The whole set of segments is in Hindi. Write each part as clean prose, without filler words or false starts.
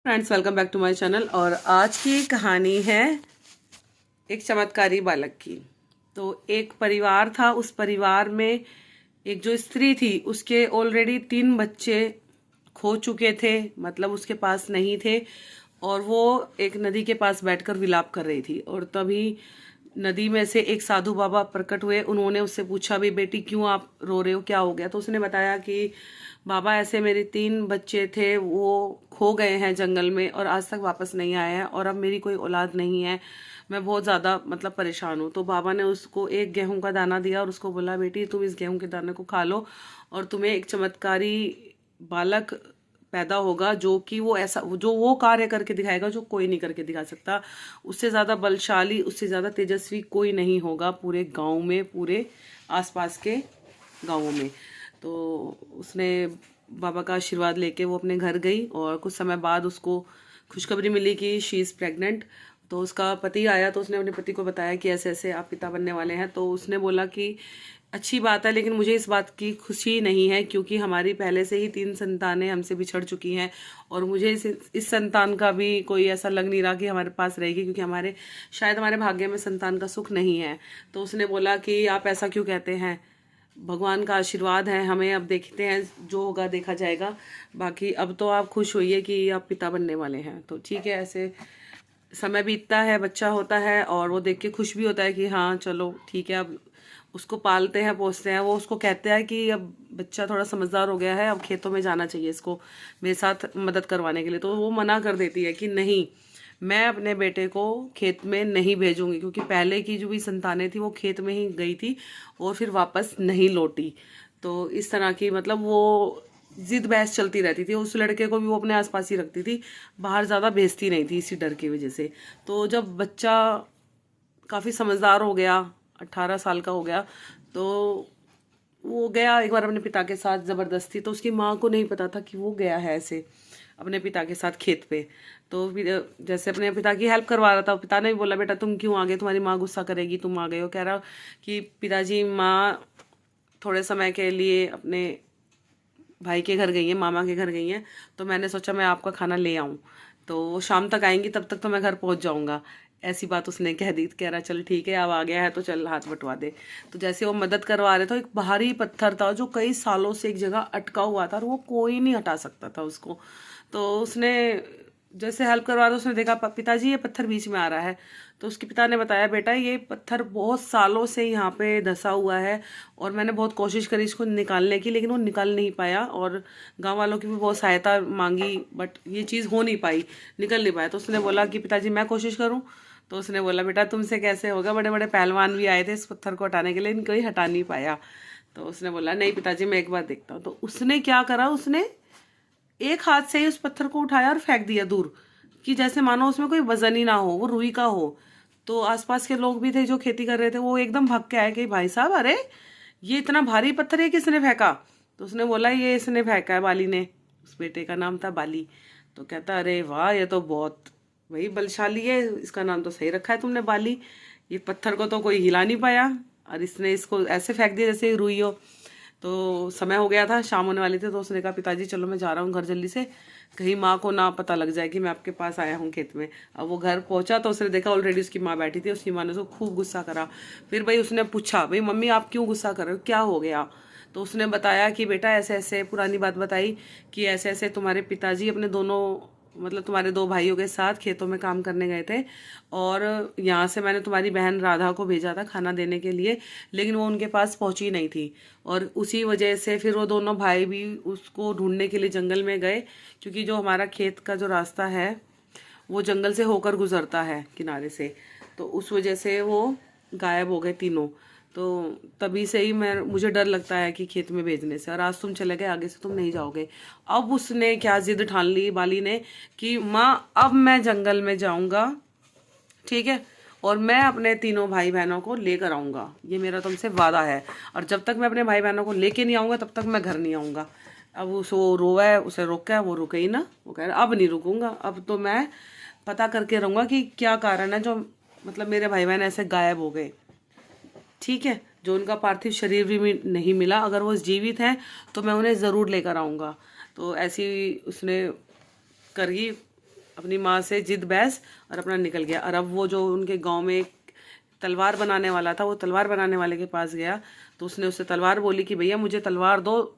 Friends, welcome back to my channel. और आज की कहानी है एक चमत्कारी बालक की। तो एक परिवार था, उस परिवार में एक जो स्त्री थी उसके ऑलरेडी 3 बच्चे खो चुके थे, मतलब उसके पास नहीं थे। और वो एक नदी के पास बैठकर विलाप कर रही थी। और तभी नदी में से एक साधु बाबा प्रकट हुए। उन्होंने उससे पूछा, भाई बेटी क्यों आप रो रहे हो, क्या हो गया? तो उसने बताया कि बाबा ऐसे मेरे 3 बच्चे थे, वो खो गए हैं जंगल में और आज तक वापस नहीं आए हैं, और अब मेरी कोई औलाद नहीं है। मैं बहुत ज़्यादा मतलब परेशान हूँ। तो बाबा ने उसको एक गेहूं का दाना दिया और उसको बोला, बेटी तुम इस गेहूं के दाने को खा लो और तुम्हें एक चमत्कारी बालक पैदा होगा, जो कि वो ऐसा जो वो कार्य करके दिखाएगा जो कोई नहीं करके दिखा सकता। उससे ज़्यादा बलशाली, उससे ज़्यादा तेजस्वी कोई नहीं होगा पूरे गांव में, पूरे आसपास के गांवों में। तो उसने बाबा का आशीर्वाद लेके वो अपने घर गई और कुछ समय बाद उसको खुशखबरी मिली कि शी इज़ प्रेग्नेंट। तो उसका पति आया तो उसने अपने पति को बताया कि ऐसे ऐसे आप पिता बनने वाले हैं। तो उसने बोला कि अच्छी बात है, लेकिन मुझे इस बात की खुशी नहीं है क्योंकि हमारी पहले से ही 3 संतानें हमसे बिछड़ चुकी हैं, और मुझे इस संतान का भी कोई ऐसा लग नहीं रहा कि हमारे पास रहेगी, क्योंकि शायद हमारे भाग्य में संतान का सुख नहीं है। तो उसने बोला कि आप ऐसा क्यों कहते हैं, भगवान का आशीर्वाद है हमें, अब देखते हैं जो होगा देखा जाएगा। बाकी अब तो आप खुश होइए कि आप पिता बनने वाले हैं। तो ठीक है, ऐसे समय बीतता है, बच्चा होता है और वो देख के खुश भी होता है कि हाँ चलो ठीक है, अब उसको पालते हैं पोसते हैं। वो उसको कहते हैं कि अब बच्चा थोड़ा समझदार हो गया है, अब खेतों में जाना चाहिए इसको मेरे साथ मदद करवाने के लिए। तो वो मना कर देती है कि नहीं, मैं अपने बेटे को खेत में नहीं भेजूंगी, क्योंकि पहले की जो भी संतानें थी वो खेत में ही गई थी और फिर वापस नहीं लौटी। तो इस तरह की मतलब वो जिद बहस चलती रहती थी। उस लड़के को भी वो अपने आसपास ही रखती थी, बाहर ज़्यादा भेजती नहीं थी इसी डर की वजह से। तो जब बच्चा काफ़ी समझदार हो गया, 18 साल का हो गया, तो वो गया एक बार अपने पिता के साथ ज़बरदस्ती। तो उसकी माँ को नहीं पता था कि वो गया है ऐसे अपने पिता के साथ खेत पे। तो फिर जैसे अपने पिता की हेल्प करवा रहा था, पिता ने भी बोला, बेटा तुम क्यों आ गए, तुम्हारी माँ गुस्सा करेगी, तुम आ गए हो। कह रहा कि पिताजी, माँ थोड़े समय के लिए अपने भाई के घर गई हैं, मामा के घर गई हैं, तो मैंने सोचा मैं आपका खाना ले आऊँ, तो वो शाम तक आएंगी, तब तक तो मैं घर पहुँच जाऊँगा। ऐसी बात उसने कह दी। कह रहा चल ठीक है, अब आ गया है तो चल हाथ बटवा दे। तो जैसे वो मदद करवा रहे थे, एक भारी पत्थर था जो कई सालों से एक जगह अटका हुआ था और वो कोई नहीं हटा सकता था उसको। तो उसने जैसे हेल्प करवा रहा, उसने देखा पिताजी ये पत्थर बीच में आ रहा है। तो उसके पिता ने बताया, बेटा ये पत्थर बहुत सालों से यहाँ पे धंसा हुआ है और मैंने बहुत कोशिश करी इसको निकालने की, लेकिन वो निकाल नहीं पाया, और गांव वालों की भी बहुत सहायता मांगी, बट ये चीज़ हो नहीं पाई, निकल नहीं पाया। तो उसने बोला कि पिताजी मैं कोशिश करूँ। तो उसने बोला, बेटा तुमसे कैसे होगा, बड़े बड़े पहलवान भी आए थे इस पत्थर को हटाने के लिए, लेकिन कोई हटा नहीं पाया। तो उसने बोला, नहीं पिताजी मैं एक बार देखता हूँ। तो उसने क्या करा, उसने एक हाथ से ही उस पत्थर को उठाया और फेंक दिया दूर, कि जैसे मानो उसमें कोई वजन ही ना हो, वो रुई का हो। तो आसपास के लोग भी थे जो खेती कर रहे थे, वो एकदम भाग के आए कि भाई साहब, अरे ये इतना भारी पत्थर ये किसने फेंका? तो उसने बोला, ये इसने फेंका है, बाली ने। उस बेटे का नाम था बाली। तो कहता, अरे वाह, ये तो बहुत भाई बलशाली है, इसका नाम तो सही रखा है तुमने, बाली। ये पत्थर को तो कोई हिला नहीं पाया और इसने इसको ऐसे फेंक दिया जैसे रुई हो। तो समय हो गया था, शाम होने वाली थी। तो उसने कहा, पिताजी चलो मैं जा रहा हूँ घर जल्दी से, कहीं माँ को ना पता लग जाए कि मैं आपके पास आया हूँ खेत में। अब वो घर पहुंचा तो उसने देखा ऑलरेडी उसकी माँ बैठी थी। उसकी माँ ने उसको खूब गुस्सा करा। फिर भाई उसने पूछा, भाई मम्मी आप क्यों गुस्सा कर रहे हो, क्या हो गया? तो उसने बताया कि बेटा ऐसे ऐसे पुरानी बात बताई कि ऐसे ऐसे तुम्हारे पिताजी अपने दोनों मतलब तुम्हारे 2 भाइयों के साथ खेतों में काम करने गए थे, और यहाँ से मैंने तुम्हारी बहन राधा को भेजा था खाना देने के लिए, लेकिन वो उनके पास पहुंची नहीं थी। और उसी वजह से फिर वो दोनों भाई भी उसको ढूंढने के लिए जंगल में गए, क्योंकि जो हमारा खेत का जो रास्ता है वो जंगल से होकर गुजरता है किनारे से। तो उस वजह से वो गायब हो गए तीनों। तो तभी से ही मुझे डर लगता है कि खेत में भेजने से, और आज तुम चले गए, आगे से तुम नहीं जाओगे। अब उसने क्या जिद ठान ली बाली ने कि माँ अब मैं जंगल में जाऊंगा, ठीक है, और मैं अपने तीनों भाई बहनों को लेकर आऊँगा, ये मेरा तुमसे वादा है, और जब तक मैं अपने भाई बहनों को लेके नहीं आऊँगा तब तक मैं घर नहीं आऊँगा। अब वो रोवा है, उसे रोका है, वो रुके ही ना। वो कह रहा अब नहीं रुकूंगा, अब तो मैं पता करके रहूँगा कि क्या कारण है जो मतलब मेरे भाई बहन ऐसे गायब हो गए, ठीक है, जो उनका पार्थिव शरीर भी नहीं मिला, अगर वो जीवित हैं तो मैं उन्हें ज़रूर लेकर आऊँगा। तो ऐसी उसने करी, अपनी माँ से जिद बहस और अपना निकल गया। और अब वो जो उनके गांव में एक तलवार बनाने वाला था, वो तलवार बनाने वाले के पास गया तो उसने उससे तलवार बोली कि भैया मुझे तलवार दो,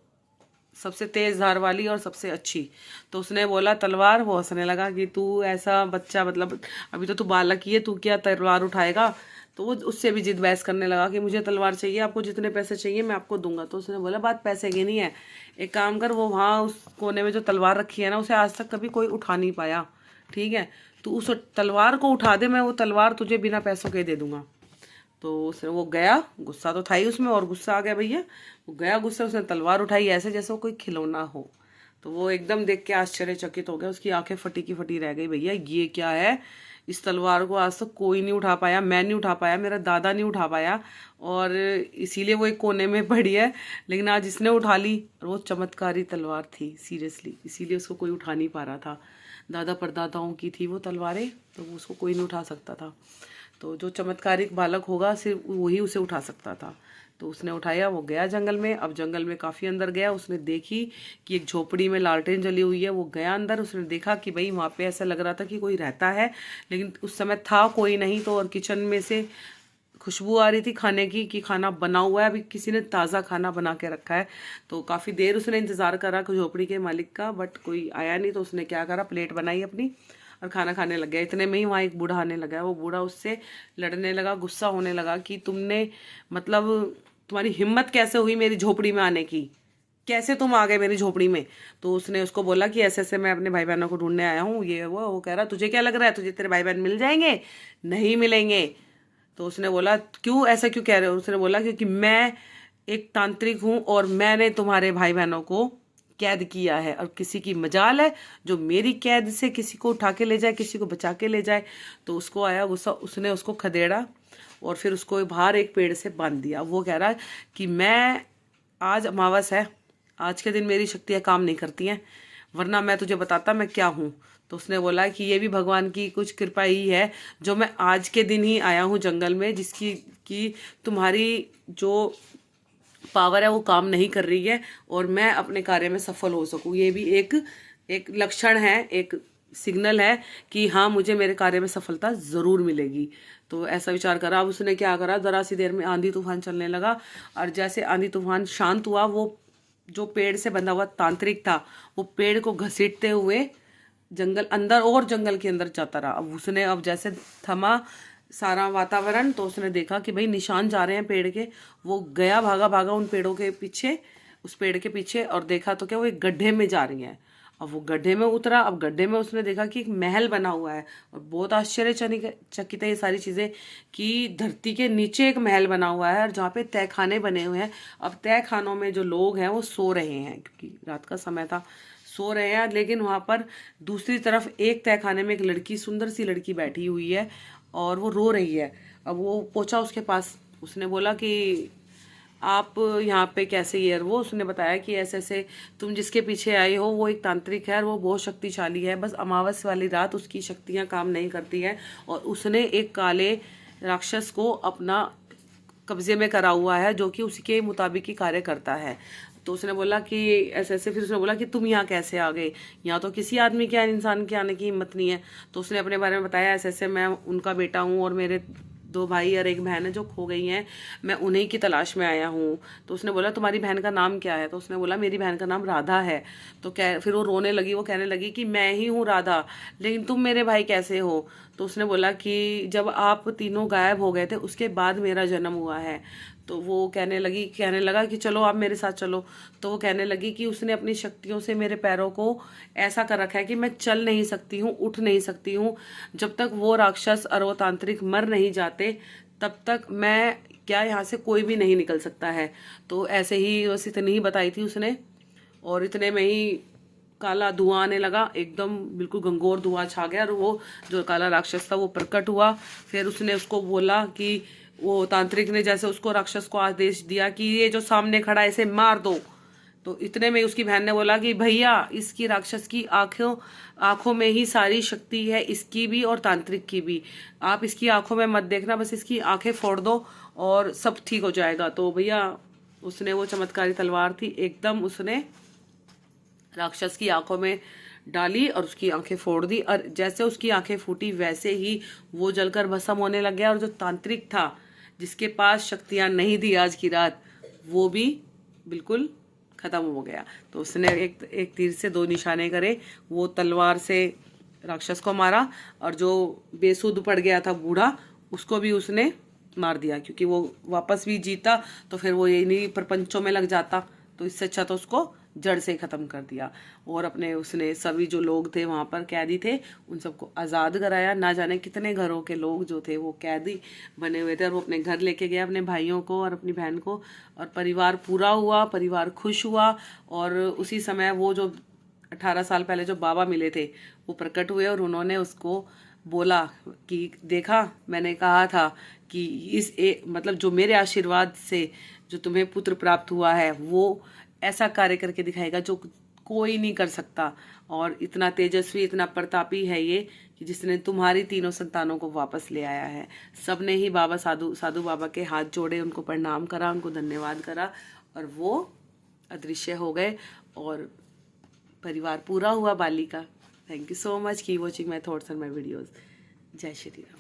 सबसे तेज धार वाली और सबसे अच्छी। तो उसने बोला तलवार। वो हंसने लगा कि तू ऐसा बच्चा, मतलब अभी तो तू बालक ही है, तू क्या तलवार उठाएगा। तो वो उससे भी जिद बहस करने लगा कि मुझे तलवार चाहिए, आपको जितने पैसे चाहिए मैं आपको दूंगा। तो उसने बोला बात पैसे की नहीं है, एक काम कर, वो वहाँ उस कोने में जो तलवार रखी है ना, उसे आज तक कभी कोई उठा नहीं पाया, ठीक है, तो उस तलवार को उठा दे, मैं वो तलवार तुझे बिना पैसों के दे दूंगा। तो उसने वो गया, गुस्सा तो था ही उसमें, और गुस्सा आ गया भैया, वो गया गुस्सा, उसने तलवार उठाई ऐसे जैसे वो कोई खिलौना हो। तो वो एकदम देख के आश्चर्यचकित हो गया, उसकी आंखें फटी की फटी रह गई, भैया ये क्या है, इस तलवार को आज तक कोई नहीं उठा पाया, मैं नहीं उठा पाया, मेरा दादा नहीं उठा पाया, और इसीलिए वो एक कोने में पड़ी है, लेकिन आज इसने उठा ली। और वो चमत्कारी तलवार थी सीरियसली, इसीलिए उसको कोई उठा नहीं पा रहा था। दादा परदादाओं की थी वो तलवारें, तो वो उसको कोई नहीं उठा सकता था। तो जो चमत्कारिक बालक होगा सिर्फ वही उसे उठा सकता था। तो उसने उठाया, वो गया जंगल में। अब जंगल में काफ़ी अंदर गया, उसने देखी कि एक झोपड़ी में लालटेन जली हुई है। वो गया अंदर, उसने देखा कि भाई वहाँ पे ऐसा लग रहा था कि कोई रहता है, लेकिन उस समय था कोई नहीं। तो और किचन में से खुशबू आ रही थी खाने की, कि खाना बना हुआ है, अभी किसी ने ताज़ा खाना बना के रखा है। तो काफ़ी देर उसने इंतज़ार करा झोपड़ी के मालिक का, बट कोई आया नहीं। तो उसने क्या करा, प्लेट बनाई अपनी और खाना खाने लग गया। इतने में ही वहाँ एक बूढ़ा आने लगा। वो बूढ़ा उससे लड़ने लगा, गुस्सा होने लगा कि तुमने, मतलब तुम्हारी हिम्मत कैसे हुई मेरी झोपड़ी में आने की, कैसे तुम आ गए मेरी झोपड़ी में। तो उसने उसको बोला कि ऐसे ऐसे मैं अपने भाई बहनों को ढूंढने आया हूँ, ये वो कह रहा तुझे क्या लग रहा है, तुझे तेरे भाई बहन मिल जाएंगे, नहीं मिलेंगे। तो उसने बोला क्यों, ऐसा क्यों कह रहे हो। उसने बोला क्योंकि मैं एक तांत्रिक हूँ और मैंने तुम्हारे भाई बहनों को कैद किया है, और किसी की मजाल है जो मेरी कैद से किसी को उठा के ले जाए, किसी को बचा के ले जाए। तो उसको आया गुस्सा, उसने उसको खदेड़ा और फिर उसको बाहर एक पेड़ से बांध दिया। वो कह रहा कि मैं, आज अमावस है, आज के दिन मेरी शक्तियाँ काम नहीं करती हैं, वरना मैं तुझे बताता मैं क्या हूँ। तो उसने बोला कि ये भी भगवान की कुछ कृपा ही है जो मैं आज के दिन ही आया हूँ जंगल में, जिसकी कि तुम्हारी जो पावर है वो काम नहीं कर रही है और मैं अपने कार्य में सफल हो सकूं। ये भी एक लक्षण है, एक सिग्नल है कि हाँ मुझे मेरे कार्य में सफलता ज़रूर मिलेगी। तो ऐसा विचार करा। अब उसने क्या करा, ज़रा सी देर में आंधी तूफान चलने लगा, और जैसे आंधी तूफान शांत हुआ, वो जो पेड़ से बंधा हुआ तांत्रिक था वो पेड़ को घसीटते हुए जंगल अंदर और जंगल के अंदर जाता रहा। अब उसने, अब जैसे थमा सारा वातावरण, तो उसने देखा कि भाई निशान जा रहे हैं पेड़ के। वो गया, भागा भागा उन पेड़ों के पीछे, उस पेड़ के पीछे, और देखा तो क्या वो एक गड्ढे में जा रही हैं। अब वो गड्ढे में उतरा। अब गड्ढे में उसने देखा कि एक महल बना हुआ है, और बहुत आश्चर्यचकित है ये सारी चीज़ें कि धरती के नीचे एक महल बना हुआ है और जहाँ पे तहखाने बने हुए हैं। अब तहखानों में जो लोग हैं वो सो रहे हैं, क्योंकि रात का समय था, सो रहे हैं। लेकिन वहाँ पर दूसरी तरफ एक तहखाने में एक लड़की, सुंदर सी लड़की बैठी हुई है और वो रो रही है। अब वो पहुंचा उसके पास, उसने बोला कि आप यहाँ पे कैसे, ये वो उसने बताया कि ऐसे ऐसे तुम जिसके पीछे आई हो वो एक तांत्रिक है और वो बहुत शक्तिशाली है, बस अमावस वाली रात उसकी शक्तियाँ काम नहीं करती हैं और उसने एक काले राक्षस को अपना कब्जे में करा हुआ है जो कि उसी के मुताबिक ही कार्य करता है। तो उसने बोला कि ऐसे ऐसे, फिर उसने बोला कि तुम यहाँ कैसे आ गए, यहाँ तो किसी आदमी के, इंसान के आने की हिम्मत नहीं है। तो उसने अपने बारे में बताया, ऐसे ऐसे मैं उनका बेटा हूँ और मेरे 2 भाई और 1 बहन है जो खो गई हैं, मैं उन्हीं की तलाश में आया हूँ। तो उसने बोला तुम्हारी बहन का नाम क्या है। तो उसने बोला मेरी बहन का नाम राधा है। तो फिर वो रोने लगी, वो कहने लगी कि मैं ही हूँ राधा, लेकिन तुम मेरे भाई कैसे हो। तो उसने बोला कि जब आप तीनों गायब हो गए थे उसके बाद मेरा जन्म हुआ है। तो वो कहने लगा कि चलो आप मेरे साथ चलो। तो वो कहने लगी कि उसने अपनी शक्तियों से मेरे पैरों को ऐसा कर रखा है कि मैं चल नहीं सकती हूँ, उठ नहीं सकती हूँ। जब तक वो राक्षस और वो तांत्रिक मर नहीं जाते तब तक मैं क्या, यहाँ से कोई भी नहीं निकल सकता है। तो ऐसे ही बस इतनी ही बताई थी उसने, और इतने में ही काला धुआं आने लगा, एकदम बिल्कुल घंघोर धुआं छा गया और वो जो काला राक्षस था वो प्रकट हुआ। फिर उसने उसको बोला कि, वो तांत्रिक ने जैसे उसको राक्षस को आदेश दिया कि ये जो सामने खड़ा है इसे मार दो। तो इतने में उसकी बहन ने बोला कि भैया इसकी, राक्षस की आंखों में ही सारी शक्ति है, इसकी भी और तांत्रिक की भी, आप इसकी आंखों में मत देखना, बस इसकी आंखें फोड़ दो और सब ठीक हो जाएगा। तो भैया उसने, वो चमत्कारी तलवार थी, एकदम उसने राक्षस की आंखों में डाली और उसकी आंखें फोड़ दी, और जैसे उसकी आंखें फूटी वैसे ही वो जलकर भस्म होने लग गया। और जो तांत्रिक था जिसके पास शक्तियाँ नहीं थी आज की रात, वो भी बिल्कुल ख़त्म हो गया। तो उसने एक तीर से 2 निशाने करे, वो तलवार से राक्षस को मारा, और जो बेसुध पड़ गया था बूढ़ा उसको भी उसने मार दिया, क्योंकि वो वापस भी जीता तो फिर वो यही नहीं प्रपंचों में लग जाता, तो इससे अच्छा तो उसको जड़ से ही ख़त्म कर दिया। और अपने उसने सभी जो लोग थे वहाँ पर कैदी थे उन सबको आज़ाद कराया। ना जाने कितने घरों के लोग जो थे वो कैदी बने हुए थे, और वो अपने घर लेके गया अपने भाइयों को और अपनी बहन को, और परिवार पूरा हुआ, परिवार खुश हुआ। और उसी समय वो जो 18 साल पहले जो बाबा मिले थे वो प्रकट हुए, और उन्होंने उसको बोला कि देखा, मैंने कहा था कि मतलब जो मेरे आशीर्वाद से जो तुम्हें पुत्र प्राप्त हुआ है वो ऐसा कार्य करके दिखाएगा जो कोई नहीं कर सकता, और इतना तेजस्वी इतना प्रतापी है ये कि जिसने तुम्हारी 3 संतानों को वापस ले आया है। सब ने ही बाबा साधु बाबा के हाथ जोड़े, उनको प्रणाम करा, उनको धन्यवाद करा, और वो अदृश्य हो गए और परिवार पूरा हुआ बाली का। थैंक यू सो मच की watching my thoughts and my videos. जय श्री राम।